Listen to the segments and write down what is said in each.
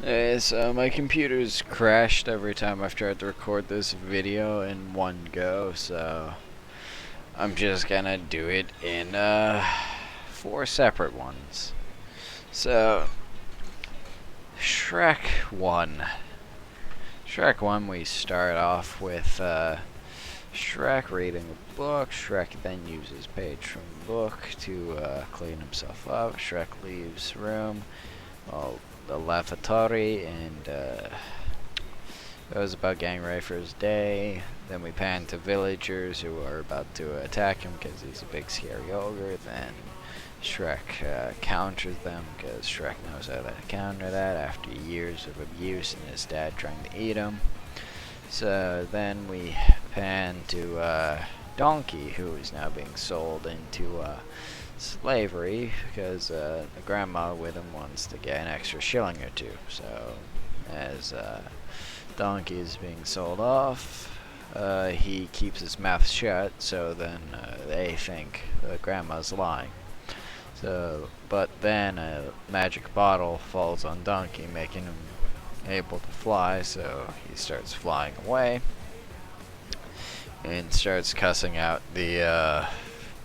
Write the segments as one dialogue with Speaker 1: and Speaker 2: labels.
Speaker 1: So my computer's crashed every time I've tried to record this video in one go, so I'm just gonna do it in four separate ones. So Shrek 1. Shrek 1, we start off with Shrek reading a book. Shrek then uses page from the book to clean himself up. Shrek leaves room. Well, the lavatory and goes about getting ready for his day. Then we pan to villagers who are about to attack him because he's a big scary ogre. Then Shrek counters them because Shrek knows how to counter that after years of abuse and his dad trying to eat him. So then we pan to Donkey, who is now being sold into slavery because the grandma with him wants to get an extra shilling or two. So as Donkey is being sold off, he keeps his mouth shut, so then they think the grandma's lying. So, but then a magic bottle falls on Donkey, making him able to fly, so he starts flying away and starts cussing out the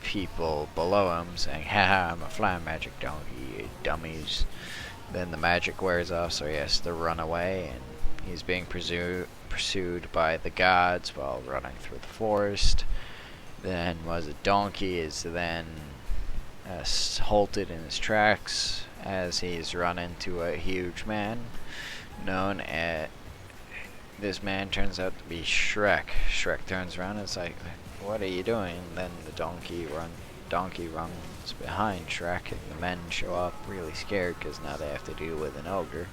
Speaker 1: people below him, saying, haha, I'm a flying magic donkey, you dummies. Then the magic wears off, so he has to run away, and he's being pursued by the gods while running through the forest. Then was a donkey is then halted in his tracks as he's run into a huge man known as this man turns out to be Shrek. Shrek turns around and is like, what are you doing? And then the donkey runs behind Shrek, and the men show up really scared because now they have to deal with an ogre.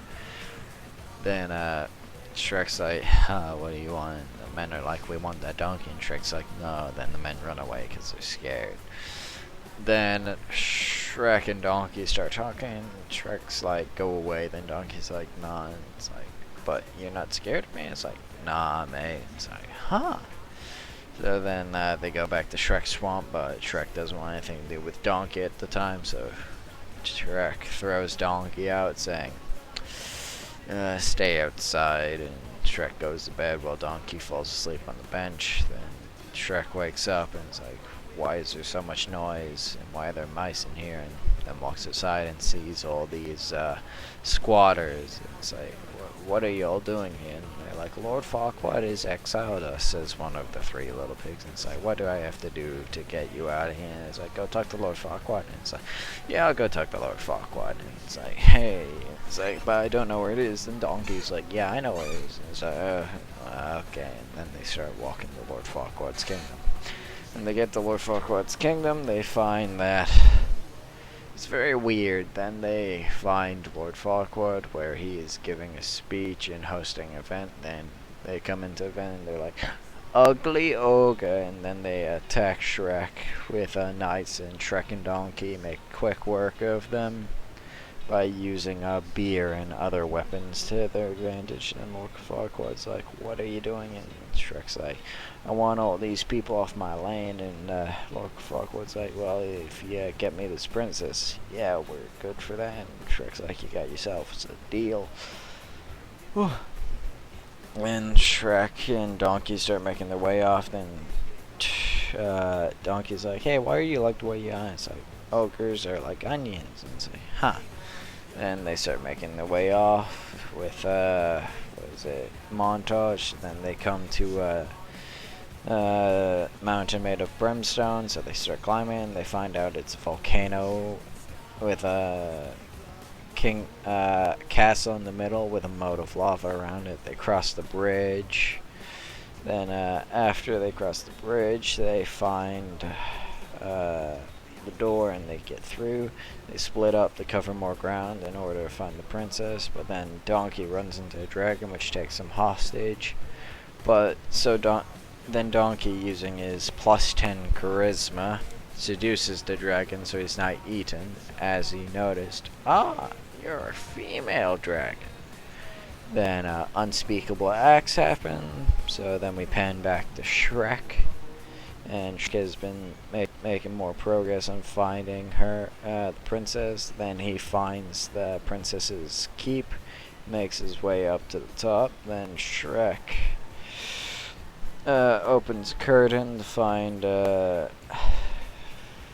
Speaker 1: Then Shrek's like, what do you want? And the men are like, we want that donkey. And Shrek's like, no. Then the men run away because they're scared. Then Shrek and Donkey start talking. Shrek's like, go away. Then Donkey's like, nah. And it's like, but you're not scared of me? It's like, nah, mate. It's like, huh? So then they go back to Shrek's swamp, but Shrek doesn't want anything to do with Donkey at the time, so Shrek throws Donkey out, saying, stay outside, and Shrek goes to bed while Donkey falls asleep on the bench. Then Shrek wakes up and is like, why is there so much noise, and why are there mice in here? And then walks outside and sees all these squatters. And it's like, what are you all doing here? And they're like, Lord Farquaad has exiled us, says one of the three little pigs. And it's like, what do I have to do to get you out of here? And it's like, go talk to Lord Farquaad. And it's like, yeah, I'll go talk to Lord Farquaad. And it's like, hey. It's like, but I don't know where it is. And Donkey's like, yeah, I know where it is. And it's like, okay. And then they start walking to Lord Farquaad's kingdom. When they get to Lord Farquaad's kingdom, they find that it's very weird. Then they find Lord Farquaad where he is giving a speech and hosting an event. Then they come into the event and they're like, ugly ogre, and then they attack Shrek with knights, and Shrek and Donkey make quick work of them by using beer and other weapons to their advantage. And Lord Farquaad's like, what are you doing? And Shrek's like, I want all these people off my land. And Lord Farquaad's like, well, if you get me this princess, yeah, we're good for that. And Shrek's like, you got yourself, it's a deal. Whew. When Shrek and Donkey start making their way off, then Donkey's like, hey, why are you like the way you are? It's like, ogres are like onions. And it's like, huh. And they start making their way off with, montage. Then they come to a mountain made of brimstone, so they start climbing. They find out it's a volcano with a castle in the middle with a moat of lava around it. They cross the bridge. Then after they cross the bridge, they find the door and they get through. They split up to cover more ground in order to find the princess, but then Donkey runs into a dragon which takes him hostage. But so then Donkey, using his plus 10 charisma, seduces the dragon so he's not eaten, as he noticed, you're a female dragon. Then unspeakable acts happen, so then we pan back to Shrek. And Shrek has been making more progress on finding her, the princess. Then he finds the princess's keep, makes his way up to the top. Then Shrek opens a curtain to find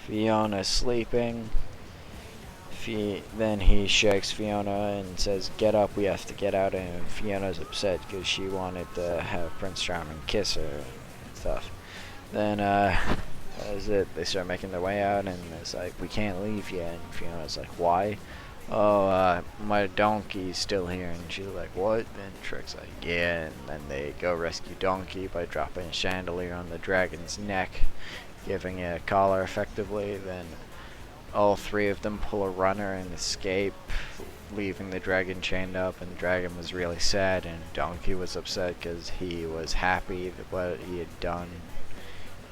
Speaker 1: Fiona sleeping. Then he shakes Fiona and says, "Get up, we have to get out." And Fiona's upset because she wanted to have Prince Charming kiss her and stuff. Then that is it. They start making their way out, and it's like, "We can't leave yet." And Fiona's like, "Why?" "Oh, my donkey's still here." And she's like, "What?" And Shrek's like, "Yeah." And then they go rescue Donkey by dropping a chandelier on the dragon's neck, giving it a collar effectively. Then all three of them pull a runner and escape, leaving the dragon chained up. And the dragon was really sad, and Donkey was upset because he was happy with what he had done,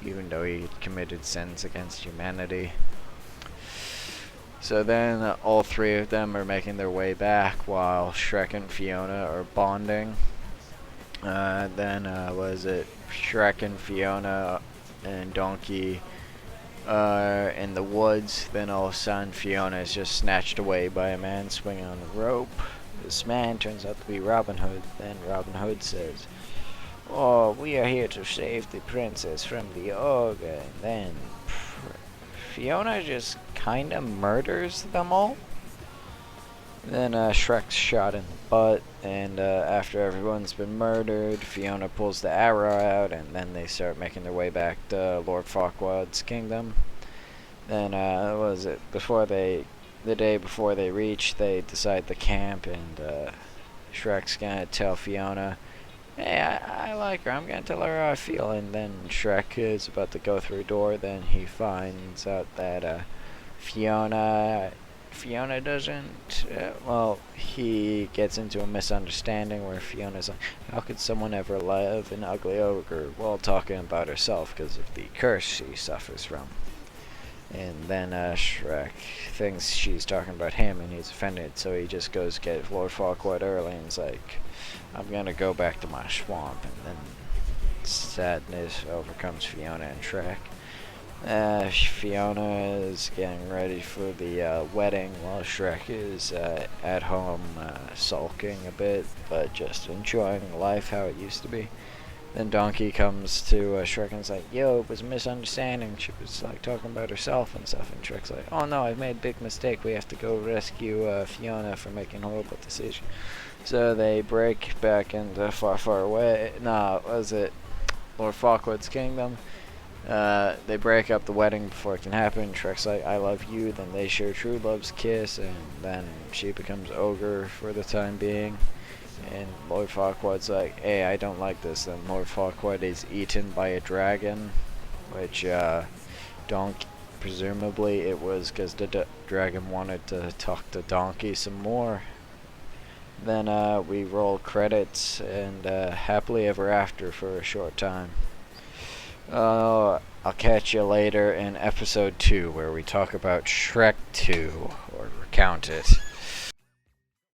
Speaker 1: even though he had committed sins against humanity. So then all three of them are making their way back while Shrek and Fiona are bonding. Then was it Shrek and Fiona and Donkey in the woods. Then all of a sudden Fiona is just snatched away by a man swinging on a rope. This man turns out to be Robin Hood. Then Robin Hood says, "Oh, we are here to save the princess from the ogre." And then Fiona just kinda murders them all. Then Shrek's shot in the butt, and after everyone's been murdered, Fiona pulls the arrow out, and then they start making their way back to Lord Farquaad's kingdom. Then what was it? The day before they reach, they decide to camp, and Shrek's gonna tell Fiona, "Hey, I like her. I'm gonna tell her how I feel." And then Shrek is about to go through a door. Then he finds out that Fiona doesn't. He gets into a misunderstanding where Fiona's like, "How could someone ever love an ugly ogre?" while talking about herself because of the curse she suffers from. And then Shrek thinks she's talking about him, and he's offended, so he just goes get Lord Farquaad early, and he's like, "I'm gonna go back to my swamp." And then sadness overcomes Fiona and Shrek. Fiona is getting ready for the wedding while Shrek is at home sulking a bit, but just enjoying life how it used to be. Then Donkey comes to Shrek and is like, "Yo, it was a misunderstanding. She was like talking about herself and stuff." And Shrek's like, "Oh no, I've made a big mistake. We have to go rescue Fiona for making a horrible decision." So they break back into far, far away. Was it Lord Farquaad's kingdom? They break up the wedding before it can happen. Shrek's like, "I love you." Then they share true love's kiss, and then she becomes ogre for the time being. And Lord Farquaad's like, "Hey, I don't like this." Then Lord Farquaad is eaten by a dragon, which presumably it was because the dragon wanted to talk to Donkey some more. Then we roll credits, and happily ever after for a short time. I'll catch you later in episode 2, where we talk about Shrek 2, or recount it.